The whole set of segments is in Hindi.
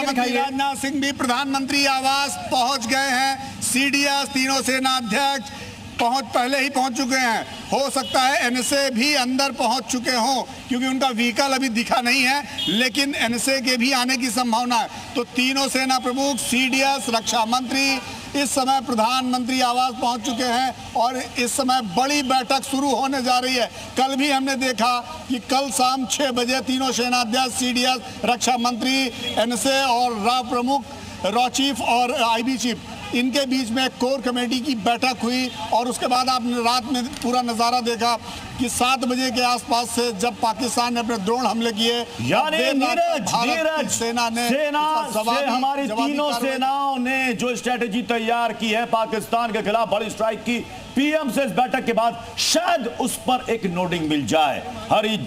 मंत्री राजनाथ सिंह भी प्रधानमंत्री आवास पहुंच गए हैं। सीडीएस तीनों सेनाध्यक्ष पहले ही पहुंच चुके हैं। हो सकता है एनएसए भी अंदर पहुंच चुके हों, क्योंकि उनका व्हीकल अभी दिखा नहीं है, लेकिन एनएसए के भी आने की संभावना है। तो तीनों सेना प्रमुख, सीडीएस, रक्षा मंत्री इस समय प्रधानमंत्री आवास पहुंच चुके हैं और इस समय बड़ी बैठक शुरू होने जा रही है। कल भी हमने देखा कि कल शाम 6 बजे तीनों सेनाध्यक्ष, सीडीएस, रक्षा मंत्री, एनएसए और रॉ प्रमुख, रॉ चीफ और आईबी चीफ, इनके बीच में कोर कमेटी की बैठक हुई। और उसके बाद आपने रात में पूरा नज़ारा देखा कि 7 बजे के आसपास से जब पाकिस्तान ने अपने ड्रोन हमले किए, यानी नीरज सेना से हमारी तीनों सेनाओं ने जो स्ट्रेटेजी तैयार की है पाकिस्तान के खिलाफ बड़ी स्ट्राइक की, पीएम से इस बैठक के बाद शायद उस पर एक नोटिंग मिल जाए, हरी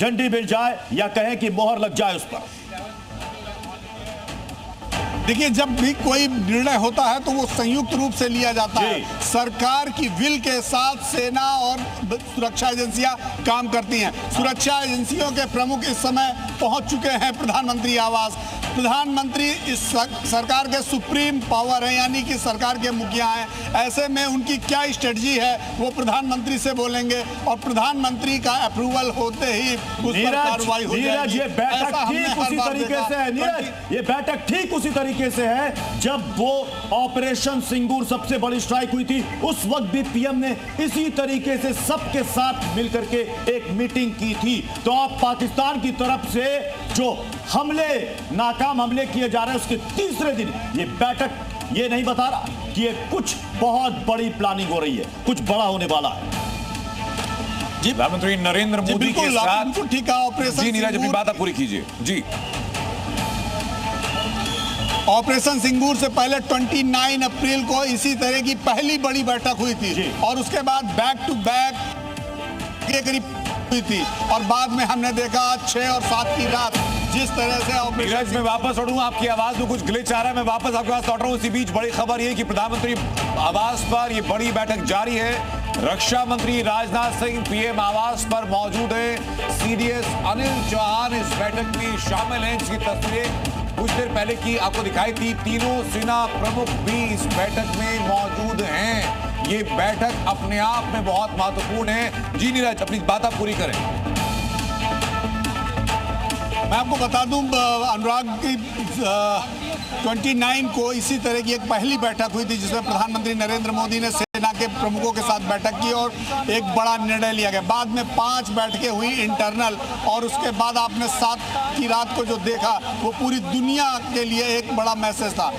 झंडी मिल जाए, या कहें कि मोहर लग जाए उस पर। देखिए, जब भी कोई निर्णय होता है तो वो संयुक्त रूप से लिया जाता है। सरकार की विल के साथ सेना और सुरक्षा एजेंसियां काम करती हैं। सुरक्षा एजेंसियों के प्रमुख इस समय पहुंच चुके हैं प्रधानमंत्री आवास। प्रधानमंत्री इस सरकार के सुप्रीम पावर हैं, यानी कि सरकार के मुखिया हैं। ऐसे में उनकी क्या स्ट्रेटजी है वो प्रधानमंत्री से बोलेंगे और प्रधानमंत्री का अप्रूवल होते ही उस पर कार्रवाई हो जाएगी। ये बैठक ठीक उसी तरीके से है नीरज, ये बैठक ठीक उसी तरीके से है जब वो ऑपरेशन सिंगूर सबसे बड़ी स्ट्राइक हुई थी, उस वक्त भी पीएम ने इसी तरीके से सबके साथ मिलकर के एक मीटिंग की थी। तो आप पाकिस्तान की तरफ से जो हमले, नाकाम हमले किए जा रहे हैं, उसके तीसरे दिन ये बैठक ये नहीं बता रहा कि ये कुछ बहुत बड़ी प्लानिंग हो रही है, कुछ बड़ा होने वाला है। जी, प्रधानमंत्री नरेंद्र मोदी के साथ ठीक है। ऑपरेशन जी नीरज, अपनी बात आप पूरी कीजिए। जी, ऑपरेशन सिंगूर से पहले 29 अप्रैल को इसी तरह की पहली बड़ी बैठक हुई थी और उसके बाद बैक टू बैक के करीब हुई थी और बाद में हमने देखा 6 और 7 की रात जिस तरह से नीरज, मैं वापस उठूं, आपकी आवाज में कुछ ग्लिच आ रहा है, मैं वापस आपके पास लौट रहा हूं। इसी बीच बड़ी खबर ये कि प्रधानमंत्री आवास पर ये बड़ी बैठक जारी है। रक्षा मंत्री राजनाथ सिंह पीएम आवास पर मौजूद है। सीडीएस अनिल चौहान इस बैठक में शामिल हैं, जिसकी तस्वीरें कुछ देर पहले की आपको दिखाई थी। तीनों सेना प्रमुख भी इस बैठक में मौजूद हैं। ये बैठक अपने आप में बहुत महत्वपूर्ण है। जी नीरज, अपनी बात आप पूरी करें। मैं आपको बता दूं, अनुराग की 29 को इसी तरह की एक पहली बैठक हुई थी जिसमें प्रधानमंत्री नरेंद्र मोदी ने सेना के प्रमुखों के साथ बैठक की और एक बड़ा निर्णय लिया गया। बाद में 5 बैठकें हुई इंटरनल और उसके बाद आपने 7 की रात को जो देखा वो पूरी दुनिया के लिए एक बड़ा मैसेज था।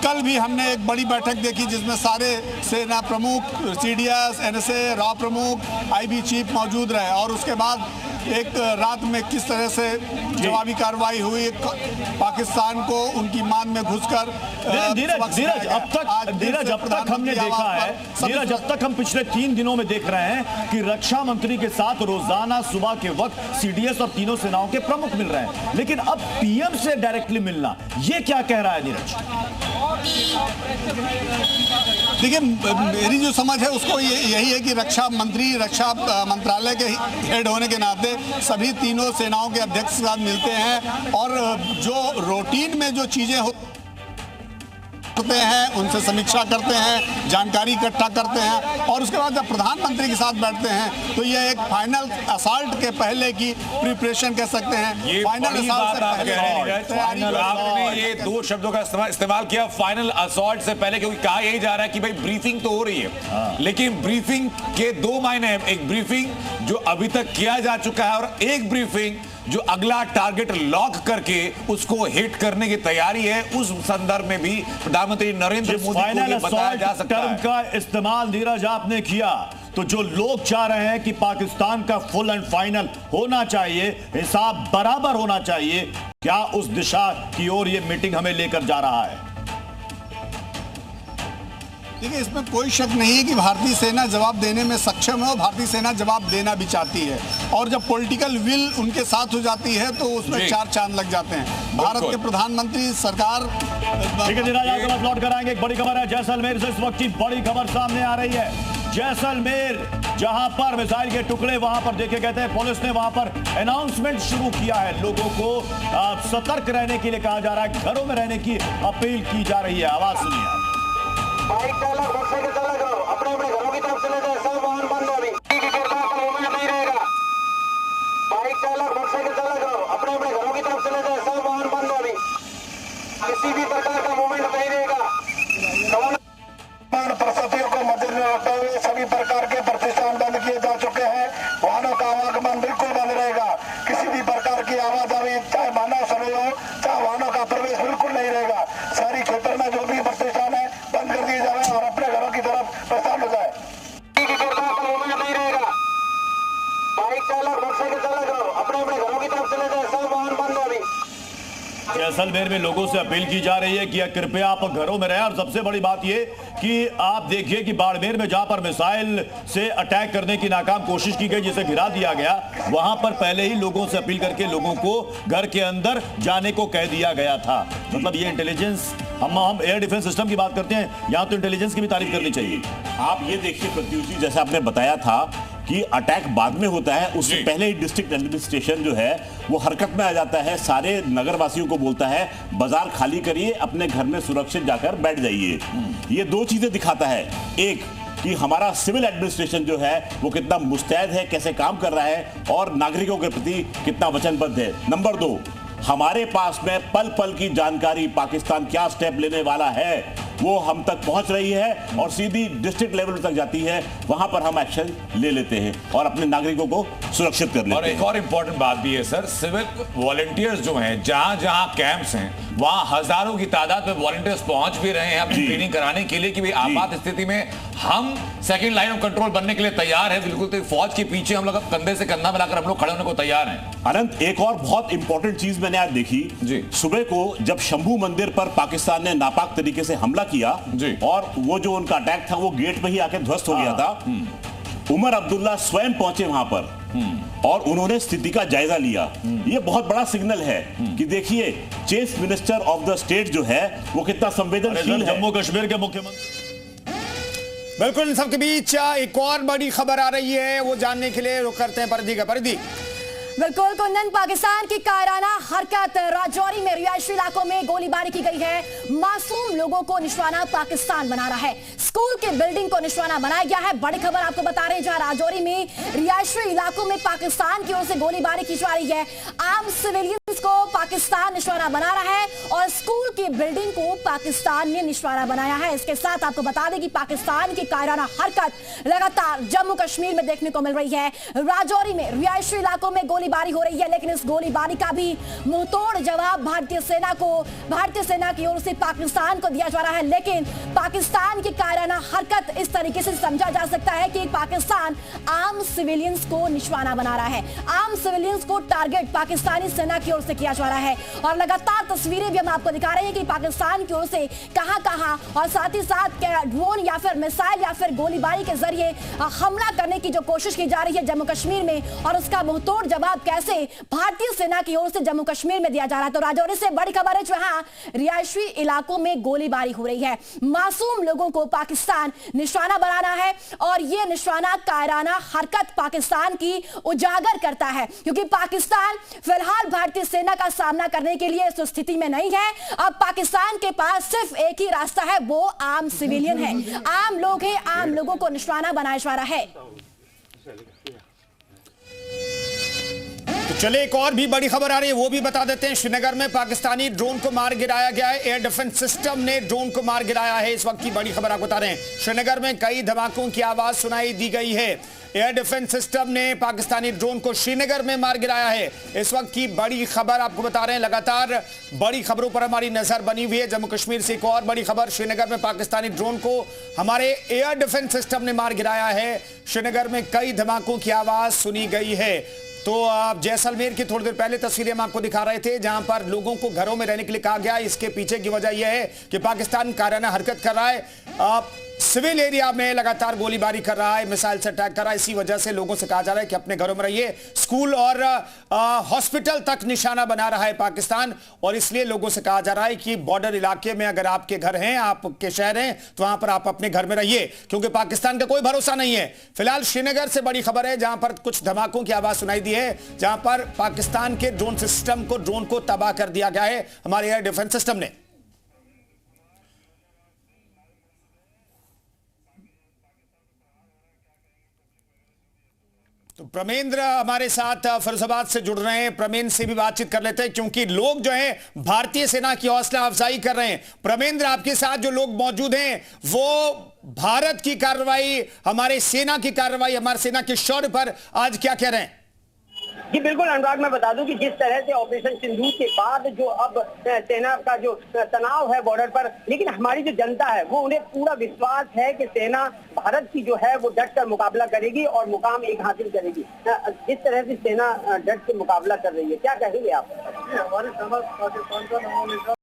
कल भी हमने एक बड़ी बैठक देखी जिसमें सारे सेना प्रमुख, सीडीएस, एनएसए, रॉ प्रमुख, आईबी चीफ मौजूद रहे और उसके बाद एक रात में किस तरह से जवाबी कार्रवाई हुई, पाकिस्तान को उनकी मान में घुसकर। नीरज, अब तक हमने देखा है, नीरज, अब तक हम पिछले 3 दिनों में देख रहे हैं कि रक्षा मंत्री के साथ रोजाना सुबह के वक्त सीडीएस और तीनों सेनाओं के प्रमुख मिल रहे हैं, लेकिन अब पीएम से डायरेक्टली मिलना, ये क्या कह रहा है नीरज? देखिए, मेरी जो समझ है उसको यही है कि रक्षा मंत्री रक्षा मंत्रालय के हेड होने के नाते सभी तीनों सेनाओं के अध्यक्ष के साथ मिलते हैं और जो रूटीन में जो चीजें होते हैं उनसे समीक्षा करते हैं, जानकारी इकट्ठा करते हैं और उसके बाद जब प्रधानमंत्री के साथ बैठते हैं तो ये एक फाइनल असॉल्ट के पहले की प्रिपरेशन कह सकते हैं। ये फाइनल असॉल्ट से पहले आपने ये 2 शब्दों का इस्तेमाल किया, फाइनल असॉल्ट से पहले, क्योंकि कहा यही जा रहा है कि भाई ब्रीफिंग तो हो रही है, लेकिन ब्रीफिंग के 2 मायने हैं। एक ब्रीफिंग जो अभी तक किया जा चुका है और एक ब्रीफिंग जो अगला टारगेट लॉक करके उसको हिट करने की तैयारी है। उस संदर्भ में भी प्रधानमंत्री नरेंद्र मोदी को ये बताया जा सकता है। का इस्तेमाल नीरज आपने किया, तो जो लोग चाह रहे हैं कि पाकिस्तान का फुल एंड फाइनल होना चाहिए, हिसाब बराबर होना चाहिए, क्या उस दिशा की ओर ये मीटिंग हमें लेकर जा रहा है? देखिए, इसमें कोई शक नहीं है कि भारतीय सेना जवाब देने में सक्षम है और भारतीय सेना जवाब देना भी चाहती है और जब पॉलिटिकल विल उनके साथ हो जाती है तो उसमें 4 चांद लग जाते हैं। भारत के प्रधानमंत्री, सरकार। ठीक है नीरज, आप लौट कर आएंगे। एक बड़ी खबर है जैसलमेर से, इस वक्त की बड़ी खबर सामने आ रही है। जैसलमेर जहां पर मिसाइल के टुकड़े वहां पर देखे गए थे। पुलिस ने वहां पर अनाउंसमेंट शुरू किया है, लोगों को सतर्क रहने के लिए कहा जा रहा है, घरों में रहने की अपील की जा रही है। आवाज सुनिए। बाइक चालक, मोटरसाइकिल चालक अपने अपने घरों की तरफ चले जाए, सब वाहन बंद है। अभी नहीं रहेगा। बाइक चालक, मोटरसाइकिल चालक अपने अपने घरों की तरफ चले जाए, सब वाहन बंद है। अभी किसी भी प्रकार का मूवमेंट नहीं रहेगा। परिस्थितियों को मद्देनजर रखते हुए सभी प्रकार के प्रतिष्ठान बंद किए जा चुके हैं। वाहनों का आवागमन बिल्कुल बंद रहेगा। किसी भी प्रकार की आवाजाही, चाहे मानव समय हो, चाहे वाहनों का प्रवेश बिल्कुल नहीं रहेगा। शहरी क्षेत्र में जो भी प्रतिष्ठान है बंद कर दिए जाए और अपने घरों की तरफ प्रस्थान हो जाए। मूवमेंट नहीं रहेगा। बाइक चालक, मोटरसाइकिल चालक अपने अपने घरों की तरफ चले जाए, सब वाहन बंद है। अभी जैसलमेर में लोगों से अपील की जा रही है कि कृपया आप घरों में रहें। और सबसे बड़ी बात यह कि आप देखिए कि बाड़मेर में जहां पर मिसाइल से अटैक करने की नाकाम कोशिश की गई, जिसे गिरा दिया गया, वहां पर पहले ही लोगों से अपील करके लोगों को घर के अंदर जाने को कह दिया गया था। मतलब ये इंटेलिजेंस, हम एयर डिफेंस सिस्टम की बात करते हैं, यहां तो इंटेलिजेंस की भी तारीफ करनी चाहिए। आप ये देखिए प्रत्युष जी, जैसे आपने बताया था कि अटैक बाद में होता है, उससे पहले ही डिस्ट्रिक्ट एडमिनिस्ट्रेशन जो है वो हरकत में आ जाता है, सारे नगरवासियों को बोलता है बाजार खाली करिए, अपने घर में सुरक्षित जाकर बैठ जाइए। ये दो चीजें दिखाता है, एक कि हमारा सिविल एडमिनिस्ट्रेशन जो है वो कितना मुस्तैद है, कैसे काम कर रहा है और नागरिकों के प्रति कितना वचनबद्ध है। नंबर दो, हमारे पास में पल पल की जानकारी पाकिस्तान क्या स्टेप लेने वाला है वो हम तक पहुंच रही है और सीधी डिस्ट्रिक्ट लेवल तक जाती है, वहां पर हम एक्शन ले लेते हैं और अपने नागरिकों को सुरक्षित कर लेते हैं। और एक और इंपॉर्टेंट बात भी है सर, सिविल वॉलंटियर्स जो हैं, जहां जहां कैंप्स हैं वहां हजारों की तादाद में वॉलंटियर्स पहुंच भी रहे हैं अपनी ट्रेनिंग कराने के लिए कि भाई आपात स्थिति में हम सेकंड लाइन ऑफ कंट्रोल बनने के लिए तैयार है। बिल्कुल तो फौज के पीछे हम लोग कंधे से कंधा मिलाकर हम लोग खड़े होने को तैयार हैं। अनंत, एक और बहुत इंपॉर्टेंट चीज मैंने आज देखी जी। सुबह को जब शंभू मंदिर पर पाकिस्तान ने नापाक तरीके से हमला किया जी। और वो जो उनका अटैक था वो गेट पे ही आके ध्वस्त हो गया था, उमर अब्दुल्ला स्वयं पहुंचे वहां पर और उन्होंने स्थिति का जायजा लिया। ये बहुत बड़ा सिग्नल है कि देखिए chief minister of the state जो है वो कितना संवेदनशील है। जम्मू कश्मीर के मुख्यमंत्री बिल्कुल इन सबके बीच एक और बड़ी खबर आ रही है, वो जानने के लिए रुक करते हैं परिधि का। परिधि, बिल्कुल कुंदन, पाकिस्तान की कायराना हरकत, राजौरी में रिहायशी इलाकों में गोलीबारी की गई है, मासूम लोगों को निशाना पाकिस्तान बना रहा है, स्कूल के बिल्डिंग को निशाना बनाया गया है। बड़ी खबर आपको बता रहे हैं, जहां राजौरी में रिहायशी इलाकों में पाकिस्तान की ओर से गोलीबारी की जा रही है, आम सिविलियंस को पाकिस्तान निशाना बना रहा है और स्कूल की बिल्डिंग को पाकिस्तान ने निशाना बनाया है। इसके साथ आपको बता दें कि पाकिस्तान की कायराना हरकत लगातार जम्मू कश्मीर में देखने को मिल रही है। राजौरी में रिहायशी इलाकों में गोलीबारी हो रही है, लेकिन इस गोलीबारी का भी मुंहतोड़ जवाब भारतीय सेना की ओर से पाकिस्तान को दिया जा रहा है। लेकिन पाकिस्तान की कायराना हरकत इस तरीके से समझा जा सकता है कि पाकिस्तान आम सिविलियंस को निशाना बना रहा है, आम सिविलियंस को टारगेट पाकिस्तानी सेना की ओर से किया जा रहा है। और लगातार तस्वीरें भी हम आपको दिखा रहे हैं कि पाकिस्तान की ओर से कहां और साथ ही साथ ड्रोन या फिर मिसाइल या फिर गोलीबारी के जरिए हमला करने की जो कोशिश की जा रही है जम्मू कश्मीर में, और उसका मुंहतोड़ जवाब कैसे भारतीय सेना की ओर से जम्मू कश्मीर में दिया जा रहा है। तो राजौरी से बड़ी खबर है, जहां रिहायशी इलाकों में गोलीबारी हो रही है, मासूम लोगों को पाकिस्तान निशाना बनाना है और यह निशाना कायराना हरकत पाकिस्तान की उजागर करता है, क्योंकि पाकिस्तान फिलहाल भारतीय सेना का सामना करने के लिए इस स्थिति में नहीं है। अब पाकिस्तान के पास सिर्फ एक ही रास्ता है, वो आम सिविलियन है, आम लोग हैं, आम लोगों को निशाना बनाया जा रहा है। तो चले एक और भी बड़ी खबर आ रही है, वो भी बता देते हैं। श्रीनगर में पाकिस्तानी ड्रोन को मार गिराया गया है, एयर डिफेंस सिस्टम ने ड्रोन को मार गिराया है। इस वक्त की बड़ी खबर आपको बता रहे हैं, श्रीनगर में कई धमाकों की आवाज सुनाई दी गई है। एयर डिफेंस सिस्टम ने पाकिस्तानी ड्रोन को श्रीनगर में मार गिराया है। इस वक्त की बड़ी खबर आपको बता रहे हैं, लगातार बड़ी खबरों पर हमारी नजर बनी हुई है। जम्मू कश्मीर से एक और बड़ी खबर, श्रीनगर में पाकिस्तानी ड्रोन को हमारे एयर डिफेंस सिस्टम ने मार गिराया है। श्रीनगर में कई धमाकों की आवाज सुनी गई है। तो आप जैसलमेर की थोड़ी देर पहले तस्वीरें हम आपको दिखा रहे थे, जहां पर लोगों को घरों में रहने के लिए कहा गया। इसके पीछे की वजह यह है कि पाकिस्तान कायराना हरकत कर रहा है। सिविल एरिया में लगातार गोलीबारी कर रहा है, मिसाइल से अटैक कर रहा है। इसी वजह से लोगों से कहा जा रहा है कि अपने घरों में रहिए। स्कूल और हॉस्पिटल तक निशाना बना रहा है पाकिस्तान, और इसलिए लोगों से कहा जा रहा है कि बॉर्डर इलाके में अगर आपके घर हैं, आपके शहर हैं, तो वहां पर आप अपने घर में रहिए, क्योंकि पाकिस्तान का कोई भरोसा नहीं है। फिलहाल श्रीनगर से बड़ी खबर है, जहां पर कुछ धमाकों की आवाज सुनाई दी है, जहां पर पाकिस्तान के ड्रोन को तबाह कर दिया गया है हमारे एयर डिफेंस सिस्टम ने। तो प्रमेंद्र हमारे साथ फैसलाबाद से जुड़ रहे हैं। प्रमेंद्र से भी बातचीत कर लेते हैं, क्योंकि लोग जो हैं भारतीय सेना की हौसला अफजाई कर रहे हैं। प्रमेंद्र, आपके साथ जो लोग मौजूद हैं वो भारत की कार्रवाई, हमारे सेना की कार्रवाई, हमारे सेना के शौर्य पर आज क्या कह रहे हैं? जी बिल्कुल अनुराग, मैं बता दूं कि जिस तरह से ऑपरेशन सिंदूर के बाद जो अब सेना का जो तनाव है बॉर्डर पर, लेकिन हमारी जो जनता है वो उन्हें पूरा विश्वास है कि सेना भारत की जो है वो डट कर मुकाबला करेगी और मुकाम एक हासिल करेगी। जिस तरह से सेना डट के मुकाबला कर रही है, क्या कहेंगे आप? हमारे